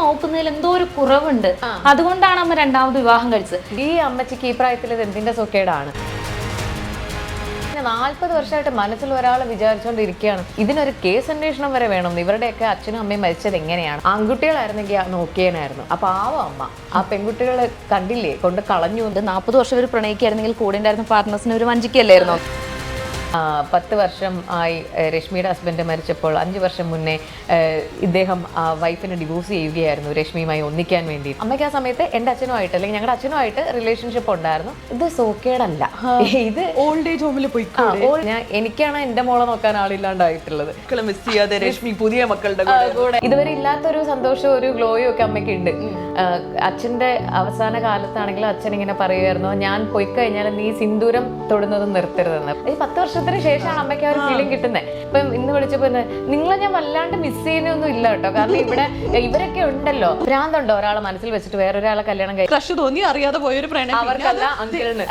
നോക്കുന്നതിൽ എന്തോ ഒരു കുറവുണ്ട്. അതുകൊണ്ടാണ് അമ്മ രണ്ടാമത് വിവാഹം കഴിച്ചത്. ഈ അമ്മച്ചിക്ക് ഈ പ്രായത്തിൽ ഇത് എന്തിന്റെ സുഖേടാണ്? 40 വർഷമായിട്ട് മനസ്സിൽ ഒരാൾ വിചാരിച്ചുകൊണ്ടിരിക്കുകയാണ് ഇതിനൊരു കേസ് അന്വേഷണം വരെ വേണം. ഇവരുടെയൊക്കെ അച്ഛനും അമ്മയും മരിച്ചത് എങ്ങനെയാണ്? ആൺകുട്ടികളായിരുന്നെങ്കിൽ നോക്കിയേനായിരുന്നു. അപ്പൊ അമ്മ ആ പെൺകുട്ടികളെ കണ്ടില്ലേ കൊണ്ട് കളഞ്ഞു. 40 വർഷം ഒരു പ്രണയിക്കായിരുന്നെങ്കിൽ കൂടെ ഉണ്ടായിരുന്ന പാർട്ട്നേഴ്സിന് ഒരു വഞ്ചിക്കല്ലായിരുന്നു. 10 വർഷം ആയി രശ്മിയുടെ ഹസ്ബൻഡ് മരിച്ചപ്പോൾ 5 വർഷം മുന്നേ ഇദ്ദേഹം വൈഫിനെ ഡിവോഴ്സ് ചെയ്യുകയായിരുന്നു രശ്മിയുമായി ഒന്നിക്കാൻ വേണ്ടി. അമ്മയ്ക്ക് ആ സമയത്ത് എൻ്റെ അച്ഛനുമായിട്ട് അല്ലെങ്കിൽ ഞങ്ങളുടെ അച്ഛനുമായിട്ട് റിലേഷൻഷിപ്പ് ഉണ്ടായിരുന്നു. ഇത് സോക്കേടല്ല, ഇത് ഓൾഡ് ഏജ് ഹോമിൽ പോയി. എനിക്കാണ് എൻ്റെ മോളെ നോക്കാൻ ആളില്ലാണ്ടായിട്ടുള്ളത്. മിസ് ചെയ്യാതെ രശ്മി പുതിയ മക്കളുടെ കൂടെ ഇതുവരെ ഇല്ലാത്തൊരു സന്തോഷവും ഒരു ഗ്ലോയും ഒക്കെ അമ്മയ്ക്ക് ഉണ്ട്. അച്ഛൻ്റെ അവസാന കാലത്താണെങ്കിലും അച്ഛൻ ഇങ്ങനെ പറയുമായിരുന്നു, ഞാൻ പോയി കഴിഞ്ഞാൽ നീ സിന്ദൂരം തൊടുന്നത് നിർത്തരുതെന്ന്. ഈ 10 വർഷത്തിന് ശേഷമാണ് അമ്മയ്ക്ക് ആ ഒരു ഫീലിംഗ് കിട്ടുന്നത്. ഇപ്പം ഇന്ന് വിളിച്ചപ്പോ നിങ്ങളെ ഞാൻ വല്ലാണ്ട് മിസ് ചെയ്യുന്നൊന്നും ഇല്ല കേട്ടോ. കാരണം ഇവരൊക്കെ ഉണ്ടല്ലോ, ഭ്രാന്തുണ്ടോ ഒരാളെ മനസ്സിൽ വെച്ചിട്ട് വേറൊരാളെ കല്യാണം കഴിക്കും. ക്രഷ് തോന്നി അറിയാതെ പോയൊരു പ്രണയം അവർക്കല്ല അങ്കിളിന്.